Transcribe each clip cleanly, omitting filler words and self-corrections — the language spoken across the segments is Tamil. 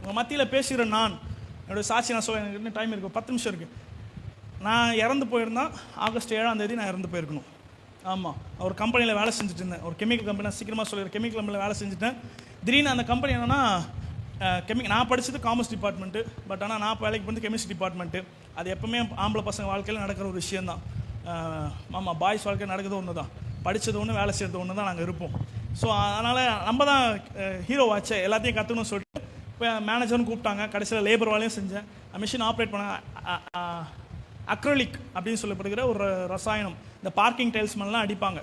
உங்கள் மத்தியில் பேசுகிற நான் என்னுடைய சாட்சி நான் சொல்ல, எனக்கு இன்னும் டைம் இருக்குது, 10 நிமிஷம் இருக்குது. நான் இறந்து போயிருந்தேன் ஆகஸ்ட் 7ஆம் தேதி நான் இறந்து போயிருக்கணும். ஆமாம், ஒரு கம்பெனியில் வேலை செஞ்சுட்டு இருந்தேன், ஒரு கெமிக்கல் கம்பெனி. நான் சீக்கிரமாக சொல்லிடுறேன், கெமிக்கல் கம்பெனியில் வேலை செஞ்சுட்டேன். திடீர்னு அந்த கம்பெனி என்னென்னா நான் படித்தது காமர்ஸ் டிபார்ட்மெண்ட்டு, பட் ஆனால் நான் வேலைக்கு வந்து கெமிஸ்ட்ரி டிபார்ட்மெண்ட்டு. அது எப்பவுமே ஆம்பளை பசங்க வாழ்க்கையில் நடக்கிற ஒரு விஷயந்தான். ஆமாம், பாய்ஸ் வாழ்க்கையில் நடக்கிறது ஒன்று தான், படித்தது ஒன்று, வேலை செய்கிறது ஒன்று தான் நாங்கள் இருப்போம். ஸோ அதனால் நம்ம தான் ஹீரோ ஆச்சே, எல்லாத்தையும் கற்றுக்கணும்னு சொல்லிட்டு இப்போ மேனேஜர்னு கூப்பிட்டாங்க. கடைசியில் லேபர் வேலையும் செஞ்சேன். மிஷின் ஆப்ரேட் பண்ண அக்ரலிக் அப்படின்னு சொல்லப்படுகிற ஒரு ரசாயனம். இந்த பார்க்கிங் டைல்ஸ் மேலாம் அடிப்பாங்க.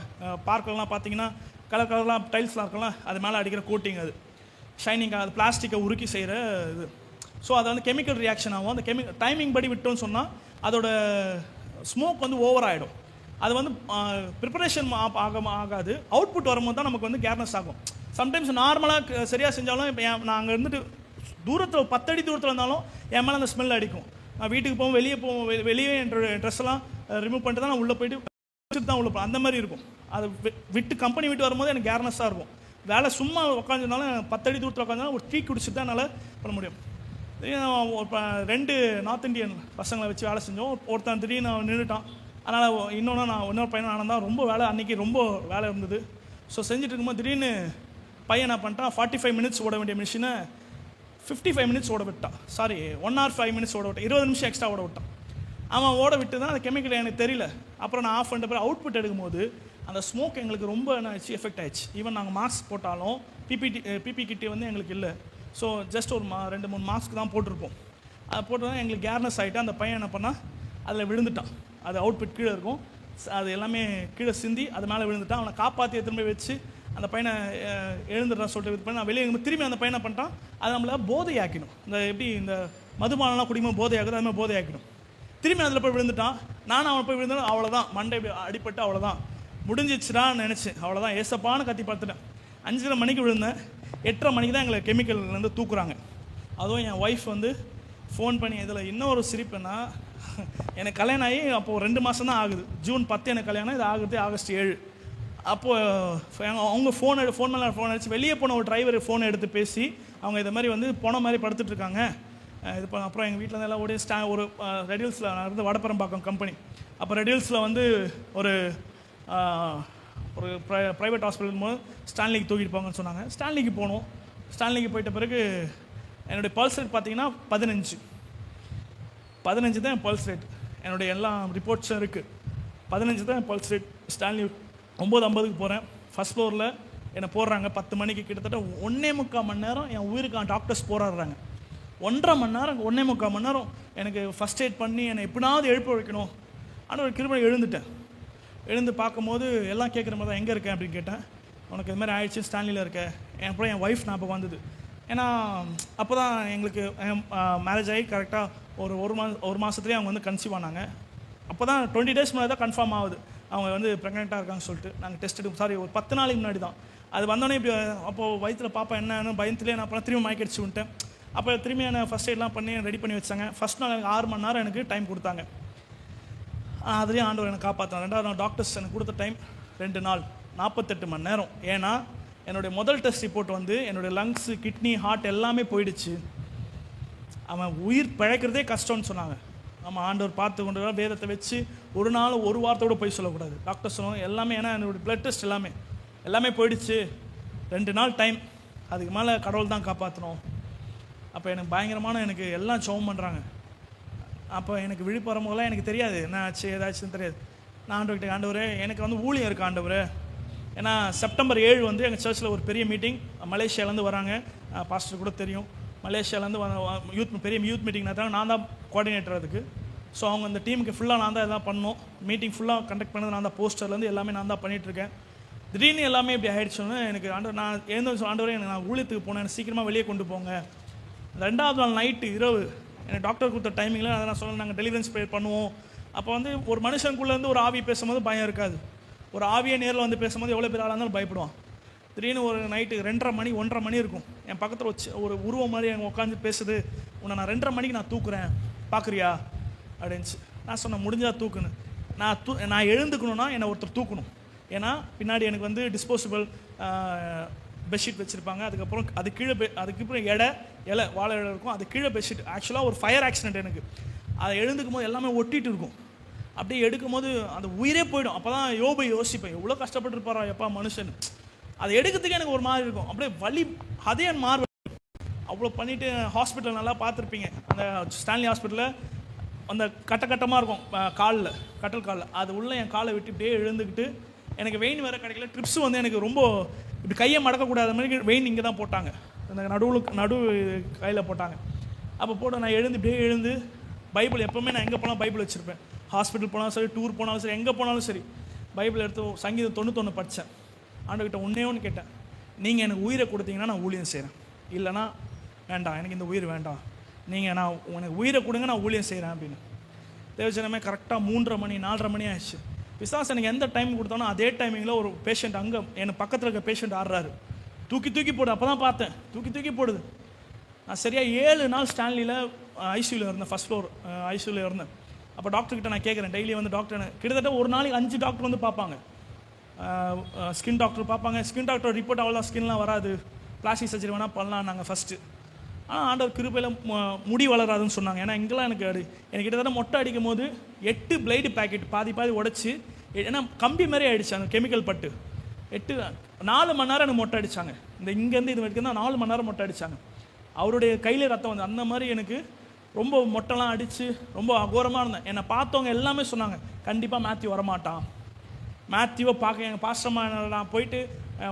பார்க்கெல்லாம் பார்த்தீங்கன்னா கலர் கலர்லாம் டைல்ஸ்லாம் இருக்கலாம், அது மேலே அடிக்கிற கோட்டிங், அது ஷைனிங்காக, அது பிளாஸ்டிக்கை உருக்கி செய்கிற இது. ஸோ அது வந்து கெமிக்கல் ரியாக்ஷன் ஆகும். அந்த டைமிங் படி விட்டோன்னு சொன்னால் அதோட ஸ்மோக் வந்து ஓவர் ஆகிடும். அது வந்து ப்ரிப்பரேஷன் ஆகாது, அவுட்புட் வரும்போது தான் நமக்கு வந்து கேர்னஸ் ஆகும். சம்டைம்ஸ் நார்மலாக சரியாக செஞ்சாலும் இப்போ நான் அங்கே இருந்துட்டு தூரத்தில் 10 அடி தூரத்தில் இருந்தாலும் என் மேலே அந்த ஸ்மெல் அடிக்கும். நான் வீட்டுக்கு போவோம், வெளியே என் ட்ரெஸ்ஸெல்லாம் ரிமூவ் பண்ணிட்டு தான் நான் உள்ளே போயிட்டு தான் உள்ளே போவேன். அந்த மாதிரி இருக்கும். அது விட்டு கம்பெனி விட்டு வரும்போது எனக்கு கேர்னஸாக இருக்கும். வேலை சும்மா உட்காந்துருந்தாலும் 10 அடி தூரத்தில் உட்காந்தாலும் ஒரு டீ குடிச்சிட்டு தான் என்னால் பண்ண முடியும். இப்போ 2 நார்த் இந்தியன் பசங்களை வச்சு வேலை செஞ்சோம். ஒருத்தன் திடீர்னு நின்றுட்டான். அதனால் இன்னொரு பையன் நான் தான் ரொம்ப வேலை, அன்றைக்கி ரொம்ப வேலை இருந்தது. ஸோ செஞ்சுட்டு இருக்கும்போது திடீர்னு பையன் என்ன பண்ணிட்டான், 45 மினிட்ஸ் ஓட வேண்டிய மிஷினை 55 மினிட்ஸ் ஓட விட்டான். சாரி, 1 hour 5 minutes ஓட விட்டான். 20 நிமிஷம் எக்ஸ்ட்ரா ஓட விட்டான். அவன் ஓட விட்டு தான் அந்த கெமிக்கல் எனக்கு தெரியல. அப்புறம் நான் ஆஃப் பண்ணிட்ட பிறகு அவுட்புட் எடுக்கும்போது அந்த ஸ்மோக் எங்களுக்கு ரொம்ப என்ன ஆச்சு, எஃபெக்ட் ஆயிடுச்சு. ஈவன் நாங்கள் மாஸ்க் போட்டாலும் பிபி கிட்டே வந்து எங்களுக்கு இல்லை. ஸோ ஜஸ்ட் ஒரு 2-3 மாஸ்க் தான் போட்டிருப்போம். அதை போட்டு தான் எங்களுக்கு கேர்னஸ் ஆகிட்டு அந்த பையன் என்ன பண்ணால் அதில் விழுந்துட்டான். அது அவுட்புட் கீழே இருக்கும், அது எல்லாமே கீழே சிந்தி அது மேலே விழுந்துட்டான். அவனை காப்பாற்றி திரும்ப வச்சு அந்த பையனை எழுந்துடுறான் சொல்லிட்டு இது பண்ணி நான் வெளியே திரும்பி அந்த பையனை பண்ணிட்டான். அதை நம்மளை போதையாக்கணும். இந்த எப்படி இந்த மதுபானம்லாம் குடிக்கும்போது போதையாக்குது, அது மாதிரி போதையாக்கணும். திரும்பி அதில் போய் விழுந்துட்டான். நானும் அவனை போய் விழுந்தாலும் அவ்வளோதான், மண்டை அடிப்பட்டு அவ்வளோதான், முடிஞ்சிச்சுடான்னு நினச்சேன். அவ்வளோதான், ஏசப்பான்னு கத்தி பார்த்துட்டேன். 5:30 மணிக்கு விழுந்தேன். 8:30 மணிக்கு தான் எங்களை கெமிக்கல்லேருந்து தூக்குறாங்க. அதுவும் என் ஒய்ஃப் வந்து ஃபோன் பண்ணி, இதில் இன்னொரு சிரிப்புன்னா, எனக்கு கல்யாணம் ஆகி அப்போது 2 மாதம் தான் ஆகுது. ஜூன் 10 எனக்கு கல்யாணம், இது ஆகுது ஆகஸ்ட் 7. அப்போது அவங்க ஃபோன் மேலே ஃபோன் அடிச்சு வெளியே போன ஒரு டிரைவர் ஃபோனை எடுத்து பேசி அவங்க இதை மாதிரி வந்து போன மாதிரி படுத்துட்ருக்காங்க. இது அப்புறம் எங்கள் வீட்டில் எல்லாம் ஓடி ஒரு ரெடியூல்ஸில் இருந்து வடப்பரம்பாக்கம் கம்பெனி. அப்போ ரெடியூல்ஸில் வந்து ஒரு ப்ரைவேட் ஹாஸ்பிட்டல் போது ஸ்டான்லிக்கு தூக்கிட்டு போங்கன்னு சொன்னாங்க. ஸ்டான்லிக்கு போனோம். ஸ்டான்லிக்கு போயிட்ட பிறகு என்னுடைய பல்ஸ் ரேட் பார்த்தீங்கன்னா 15 தான் என் பல்ஸ் ரேட். என்னுடைய எல்லா ரிப்போர்ட்ஸும் இருக்குது. 15 தான் என் பல்ஸ் ரேட். ஸ்டான்லி 9:50க்கு போகிறேன். ஃபஸ்ட் ஃப்ளோரில் என்னை போடுறாங்க. 10 மணிக்கு கிட்டத்தட்ட 1.25 மணி நேரம் என் உயிருக்கான டாக்டர்ஸ் போராடுறாங்க. 1.5 மணி நேரம் 1.25 மணி நேரம் எனக்கு ஃபஸ்ட் எய்ட் பண்ணி என்னை எப்படினாவது எழுப்ப வைக்கணும். ஆனால் ஒரு கிருபை எழுந்துட்டேன். எழுந்து பார்க்கும்போது எல்லாம் கேட்குற மாதிரி தான், எங்கே இருக்கேன் அப்படின்னு கேட்டேன். உனக்கு இது மாதிரி ஆயிடுச்சு, ஸ்டான்லியில் இருக்கேன். அப்புறம் என் ஒய்ஃப் ஞாபகம் வந்தது. ஏன்னா அப்போ தான் எங்களுக்கு மேரேஜ் ஆகி கரெக்டாக ஒரு மாதத்துலேயே அவங்க வந்து கன்சீவ் ஆனாங்க. அப்போ தான் 20 days முன்னாடி தான் கன்ஃபார்ம் ஆகுது அவங்க வந்து ப்ரெக்னெண்ட்டாக இருக்காங்கன்னு சொல்லிட்டு. நாங்கள் டெஸ்ட் எடுக்கும், சாரி ஒரு 10 நாளைக்கு முன்னாடி தான் அது வந்தோடனே. இப்படி அப்போது வயிற்றில் பாப்பா என்னன்னு பயத்துலேயே நான் அப்புறம் திரும்பி மயக்கடிச்சு விட்டேன். அப்போ திரும்பி என்னை ஃபஸ்ட் எய்ட்லாம் பண்ணி ரெடி பண்ணி வச்சாங்க. ஃபஸ்ட் நாள் எனக்கு 6 மணி நேரம் எனக்கு டைம் கொடுத்தாங்க. அதுலேயே ஆண்டவர் எனக்கு காப்பாற்றினார். 2வது நாள் டாக்டர்ஸ் எனக்கு கொடுத்த டைம் 2 நாள் 48 மணி நேரம். ஏன்னா என்னுடைய முதல் டெஸ்ட் ரிப்போர்ட் வந்து என்னுடைய லங்ஸு, கிட்னி, ஹார்ட் எல்லாமே போயிடுச்சு. அவன் உயிர் பிழைக்கிறதே கஷ்டம்னு சொன்னாங்க. நம்ம ஆண்டவர் பார்த்து கொண்டு வேதத்தை வச்சு ஒரு நாள் ஒரு வாரத்தோடு போய் சொல்லக்கூடாது. டாக்டர் சொன்னாங்க எல்லாமே, ஏன்னா என்னுடைய பிளட் டெஸ்ட் எல்லாமே போயிடுச்சு. 2 நாள் டைம், அதுக்கு மேலே கடவுள் தான் காப்பாற்றணும். அப்போ எனக்கு பயங்கரமான எனக்கு எல்லாம் ஜெபம் பண்ணுறாங்க. அப்போ எனக்கு விழிப்புறம் போதெல்லாம் எனக்கு தெரியாது என்ன ஆச்சு ஏதாச்சுன்னு தெரியாது. நான் ஆண்டவர்கிட்ட, ஆண்டவரே எனக்கு வந்து ஊழியம் இருக்குது ஆண்டவரே. ஏன்னா செப்டம்பர் 7 வந்து எங்கள் சர்ச்சில் ஒரு பெரிய மீட்டிங், மலேசியாவிலேருந்து வராங்க. பாஸ்டர் கூட தெரியும், மலேசியாவிலேருந்து பெரிய யூத் மீட்டிங் நடத்தாங்க. நான் தான் கோஆர்டினேட்டர் அதுக்கு. ஸோ அவங்க அந்த டீமுக்கு ஃபுல்லாக நான் தான் எல்லாம் பண்ணோம். மீட்டிங் ஃபுல்லாக கண்டக்ட் பண்ணது நான் தான், போஸ்டர்லேருந்து எல்லாமே நான் தான் பண்ணிகிட்ருக்கேன். திடீர்னு எல்லாமே இப்படி ஆகிடுச்சோன்னு எனக்கு ஆண்டவர், நான் எழுந்து ஆண்டவரே எனக்கு நான் ஊழியத்துக்கு போனேன், எனக்கு சீக்கிரமாக வெளியே கொண்டு போங்க. 2வது நாள் நைட்டு இரவு எனக்கு டாக்டர் கொடுத்த டைமிங்கில் அதை நான் சொன்னேன், நாங்கள் டெலிவரன்ஸ் ப்ரேயர் பண்ணுவோம். அப்போ வந்து ஒரு மனுஷனுக்குள்ளேருந்து ஒரு ஆவி பேசும்போது பயம் இருக்காது. ஒரு ஆவியை நேரில் வந்து பேசும்போது எவ்வளோ பேர் ஆளாக இருந்தாலும் பயப்படுவான். திடீர்னு ஒரு நைட்டு 1:30 மணி இருக்கும். என் பக்கத்தில் ஒரு உருவம் மாதிரி அங்கே உட்காந்து பேசுது. உன்னை நான் 2:30 மணிக்கு நான் தூக்குறேன், பார்க்குறியா அப்படின்ச்சு. நான் சொன்னேன் முடிஞ்சால் தூக்குன்னு. நான் எழுந்துக்கணுன்னா என்னை ஒருத்தர் தூக்கணும். ஏன்னா பின்னாடி எனக்கு வந்து டிஸ்போசபிள் பெட்ஷீட் வச்சுருப்பாங்க. அதுக்கப்புறம் அதுக்கப்புறம் எடை இலை வாழை இலை இருக்கும், அது கீழே பெட்ஷீட். ஆக்சுவலாக ஒரு ஃபயர் ஆக்சிடென்ட் எனக்கு. அதை எழுந்துக்கும் போது எல்லாமே ஒட்டிகிட்டு இருக்கும். அப்படியே எடுக்கும் போது அந்த உயிரே போயிடும். அப்போ தான் யோபை யோசிப்பேன், எவ்வளோ கஷ்டப்பட்டுருப்பாரா எப்பா மனுஷன். அதை எடுக்கிறதுக்கே எனக்கு ஒரு மாதிரி இருக்கும், அப்படியே வலி அதே மாறு. அவ்வளோ பண்ணிவிட்டு ஹாஸ்பிட்டல் நல்லா பார்த்துருப்பீங்க, அந்த ஸ்டான்லி ஹாஸ்பிட்டலில் அந்த கட்டமாக இருக்கும் காலில், கட்டல் காலில். அது உள்ளே என் காலை விட்டு இப்படியே எழுந்துக்கிட்டு, எனக்கு வெயின் வேறு கிடைக்கல. ட்ரிப்ஸ் வந்து எனக்கு ரொம்ப இப்படி கையை மடக்கக்கூடாத மாதிரி வெயின் இங்கே தான் போட்டாங்க, அந்த நடு கையில் போட்டாங்க. அப்போ போட்டு நான் இப்படியே எழுந்து பைபிள், எப்போவுமே நான் எங்கே போனாலும் பைபிள் வச்சுருப்பேன். ஹாஸ்பிட்டல் போனாலும் சரி, டூர் போனாலும் சரி, எங்கே போனாலும் சரி, பைபிள் எடுத்து சங்கீதம் 91 படித்தேன். ஆண்டவர்கிட்ட ஒன்று கேட்டேன், நீங்கள் எனக்கு உயிரை கொடுத்தீங்கன்னா நான் ஊழியம் செய்கிறேன், இல்லைனா வேண்டாம், எனக்கு இந்த உயிர் வேண்டாம், நீங்கள் நான் எனக்கு உயிரை கொடுங்க, நான் ஊழியம் செய்கிறேன் அப்படின்னு. தேவஜனமே கரெக்டாக 3:30 மணி 4:30 மணி ஆயிடுச்சு. பிசாசு எனக்கு எந்த டைம் கொடுத்தானோ அதே டைமிங்கில் ஒரு பேஷண்ட் அங்கே எனக்கு பக்கத்தில் இருக்க பேஷண்ட் ஆடுறாரு, தூக்கி போடு. அப்போ தான் பார்த்தேன், தூக்கி போடுது. நான் சரியாக 7 நாள் ஸ்டான்லியில் ஐசியூவில் இருந்தேன், ஃபஸ்ட் ஃப்ளோர் ஐசியூவில் இருந்தேன். அப்போ டாக்டர்கிட்ட நான் கேட்குறேன், டெய்லி வந்து டாக்டர் எனக்கு கிட்டத்தட்ட ஒரு நாளைக்கு 5 டாக்டர் வந்து பார்ப்பாங்க. ஸ்கின் டாக்டர் பார்ப்பாங்க. ஸ்கின் டாக்டர் ரிப்போர்ட் அவ்வளோ ஸ்கின்லாம் வராது, பிளாஸ்டிக் சர்ஜரி வேணால் பண்ணலாம் நாங்கள் ஃபஸ்ட்டு. ஆனால் ஆண்டவர் கிருபையில் முடி வளராதுன்னு சொன்னாங்க. ஏன்னா இங்கெல்லாம் எனக்கு கிட்டத்தட்ட மொட்டை அடிக்கும் போது 8 பிளைடு பேக்கெட் பாதி உடச்சி, ஏன்னா கம்பி மாதிரி ஆகிடுச்சு அந்த கெமிக்கல் பட்டு. 4 மணி நேரம் எனக்கு மொட்டை அடித்தாங்க. இந்த இங்கேருந்து இது வரைக்கும் தான் 4 மணி நேரம் மொட்டை அடித்தாங்க. அவருடைய கையில் ரத்தம் வந்து அந்த மாதிரி எனக்கு ரொம்ப மொட்டைலாம் அடித்து ரொம்ப அகோரமாக இருந்தேன். என்னை பார்த்தவங்க எல்லாமே சொன்னாங்க, கண்டிப்பாக மேத்யூ வரமாட்டான். மேத்யூவை பார்க்க எங்கள் பாஸ்டமாக நான் போயிட்டு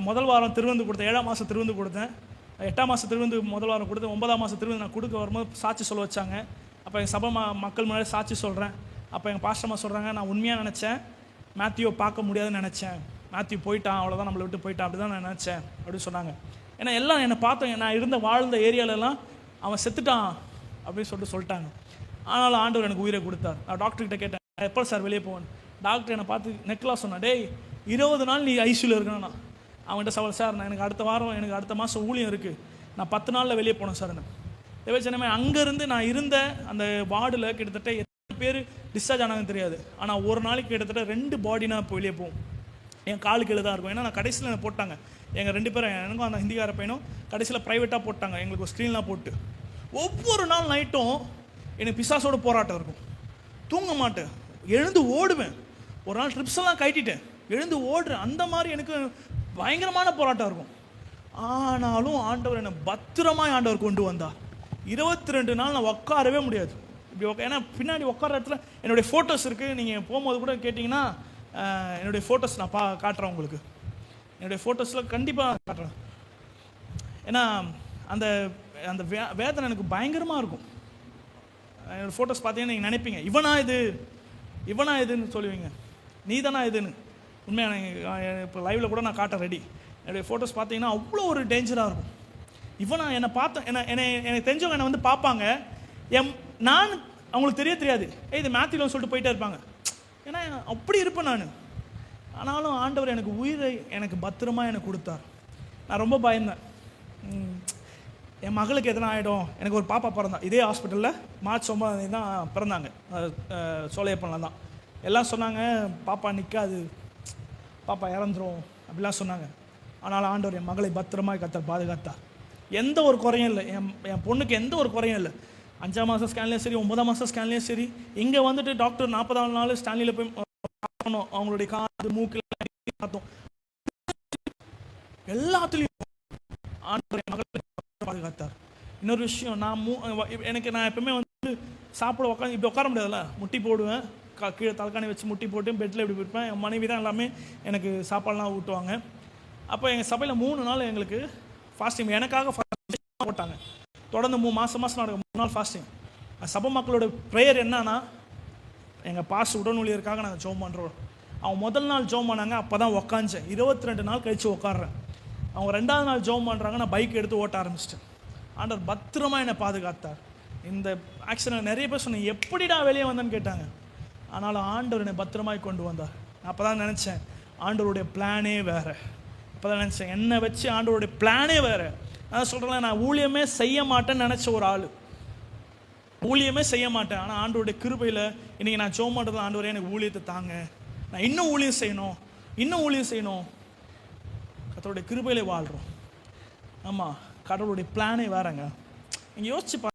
முதல் வாரம் திருவிருந்து கொடுத்தேன், 7ஆம் மாதம் திருவிருந்து கொடுத்தேன், 8ஆம் மாதம் திருவிருந்து முதல் வாரம் கொடுத்தேன், 9ஆம் மாதம் திருவிருந்து நான் கொடுக்க வரும்போது சாட்சி சொல்ல வச்சாங்க. அப்போ எங்கள் சபை மக்கள் முன்னாடி சாட்சி சொல்கிறேன். அப்போ எங்கள் பாஸ்டமாக சொல்கிறாங்க, நான் உண்மையாக நினச்சேன், மேத்யூவை பார்க்க முடியாதுன்னு நினச்சேன், மேத்யூ போயிட்டான், அவ்வளோதான், நம்மளை விட்டு போயிட்டான், அப்படி தான் நான் நினச்சேன் அப்படின்னு சொன்னாங்க. ஏன்னா எல்லாம் என்னை பார்த்தோம், நான் வாழ்ந்த ஏரியாலெல்லாம் அவன் செத்துட்டான் அப்படின்னு சொல்லிட்டாங்க. ஆனாலும் ஆண்டவர் எனக்கு உயிரை கொடுத்தார். நான் டாக்டர்கிட்ட கேட்டேன், எப்போ சார் வெளியே போவேன்? டாக்டர் என்னை பார்த்து நெக்லாம் சொன்னான், டேய் 20 நாள் நீ ஐசியூவில் இருக்கணும்னா. அவன்கிட்ட சார், நான் எனக்கு அடுத்த மாதம் ஊழியம் இருக்குது, நான் 10 நாளில் வெளியே போனேன் சார். தேவச்சனமே அங்கேருந்து நான் இருந்த அந்த வார்டில் கிட்டத்தட்ட எத்தனை பேர் டிஸ்சார்ஜ் ஆனாங்கன்னு தெரியாது. ஆனால் ஒரு நாளைக்கு கிட்டத்தட்ட 2 பாடி நான் இப்போ வெளியே போவோம். என் காலுக்கு எழுதாக இருக்கும். ஏன்னா நான் கடைசியில் என்னை போட்டாங்க, எங்கள் 2 பேரும், எனக்கும் அந்த ஹிந்திக்கார பையனும் கடைசியில் ப்ரைவேட்டாக போட்டாங்க, எங்களுக்கு ஒரு ஸ்க்ரீன்லாம் போட்டு. ஒவ்வொரு நாள் நைட்டும் எனக்கு பிசாசோட போராட்டம் இருக்கும். தூங்க மாட்டேன், எழுந்து ஓடுவேன். ஒரு நாள் ட்ரிப்ஸ் எல்லாம் கட்டிட்டேன், எழுந்து ஓடுறேன். அந்த மாதிரி எனக்கு பயங்கரமான போராட்டம் இருக்கும். ஆனாலும் ஆண்டவர் என்னை பத்திரமாய் ஆண்டவர் கொண்டு வந்தார். 22 நாள் நான் உட்காரவே முடியாது இப்படி ஏன்னா பின்னாடி உட்கார இடத்துல என்னுடைய ஃபோட்டோஸ் இருக்குது. நீங்கள் போகும்போது கூட கேட்டிங்கன்னா என்னுடைய ஃபோட்டோஸ் நான் காட்டுறேன் உங்களுக்கு. என்னுடைய ஃபோட்டோஸில் கண்டிப்பாக காட்டுறேன். ஏன்னா அந்த அந்த வேதனை எனக்கு பயங்கரமாக இருக்கும். என்னோடய ஃபோட்டோஸ் பார்த்தீங்கன்னா நீங்கள் நினைப்பீங்க, இவனா இதுன்னு சொல்லுவீங்க, நீ தானா இதுன்னு. உண்மையான இப்போ லைவில் கூட நான் காட்ட ரெடி. என்னுடைய ஃபோட்டோஸ் பார்த்தீங்கன்னா அவ்வளோ ஒரு டேஞ்சராக இருக்கும். இவனா என்னை பார்த்தேன், எனக்கு தெரிஞ்சவங்க என்னை வந்து பார்ப்பாங்க, நான் அவங்களுக்கு தெரியாது, இது மேத்யூவில் சொல்லிட்டு போயிட்டே இருப்பாங்க. ஏன்னா அப்படி இருப்பேன் நான். ஆனாலும் ஆண்டவர் எனக்கு உயிரை எனக்கு பத்திரமாக எனக்கு கொடுத்தார். நான் ரொம்ப பயந்தேன், என் மகளுக்கு எதனா ஆகிடும். எனக்கு ஒரு பாப்பா பிறந்தான் இதே ஹாஸ்பிட்டலில், மார்ச் 9 தான் பிறந்தாங்க, சோலையப்பனில் தான். எல்லாம் சொன்னாங்க, பாப்பா நிற்காது, பாப்பா இறந்துரும் அப்படிலாம் சொன்னாங்க. ஆனால் ஆண்டவர் என் மகளை பத்திரமாக கர்த்தர் பாதுகாத்தார். எந்த ஒரு குறையும் இல்லை, என் பொண்ணுக்கு எந்த ஒரு குறையும் இல்லை. 5ஆம் மாதம் ஸ்கேன்லேயும் சரி, 9ஆம் மாதம் ஸ்கேன்லேயும் சரி, இங்கே வந்துட்டு டாக்டர் 40ஆம் நாள் ஸ்டான்லியில் போய் பார்க்கணும், அவங்களுடைய காது மூக்கில் பார்த்தோம், எல்லாத்துலேயும் ஆண்டவர் என் மகளை பாதுகாத்தார். இன்னொரு விஷயம், நான் எப்பவுமே வந்து சாப்பிட இப்படி உட்கார முடியாதுல்ல, முட்டி போடுவேன், கீழே தலைக்காணி வச்சு முட்டி போட்டு பெட்டில் இப்படி போயிருப்பேன். என் மனைவி தான் எல்லாமே எனக்கு சாப்பாடுலாம் ஊட்டுவாங்க. அப்போ எங்கள் சபையில் 3 நாள் எங்களுக்கு ஃபாஸ்டிங், எனக்காக ஃபாஸ்டிங் போட்டாங்க. தொடர்ந்து 3 மாதம் நடக்கும் 3 நாள் ஃபாஸ்டிங். சபை மக்களோட ப்ரேயர் என்னன்னா, எங்கள் பாஸ் உடல் ஊழியருக்காக நாங்கள் ஜெபம் பண்ணுறோம். அவங்க முதல் நாள் ஜெபம் பண்ணாங்க, அப்போ தான் உக்காஞ்சேன். 22 நாள் கழித்து உட்காடுறேன். அவங்க 2ஆவது நாள் ஜெபம் பண்ணுறாங்க, நான் பைக் எடுத்து ஓட்ட ஆரம்பிச்சிட்டேன். ஆண்டவர் பத்திரமாக என்னை பாதுகாத்தார். இந்த ஆக்சிடென்ட் நிறைய பேர் சொன்னேன், எப்படிடா வெளியே வந்தேன்னு கேட்டாங்க. ஆனாலும் ஆண்டவர் என்னை பத்திரமாய் கொண்டு வந்தார். நான் அப்போ தான் நினச்சேன், ஆண்டவருடைய பிளானே வேறு. அப்போ தான் நினச்சேன், என்னை வச்சு ஆண்டவருடைய பிளானே வேறு. நான் சொல்கிறேன், நான் ஊழியமே செய்ய மாட்டேன்னு நினச்ச ஒரு ஆள், ஊழியமே செய்ய மாட்டேன். ஆனால் ஆண்டவருடைய கிருபையில் இன்றைக்கி நான் ஜெபம் பண்ணுறது, ஆண்டவரே எனக்கு ஊழியத்தை தாங்க, நான் இன்னும் ஊழியம் செய்யணும். கர்த்தருடைய கிருபையிலே வாழ்கிறோம். ஆமாம், கடவுளுடைய பிளானே வேறங்க. நீங்கள் யோசிச்சு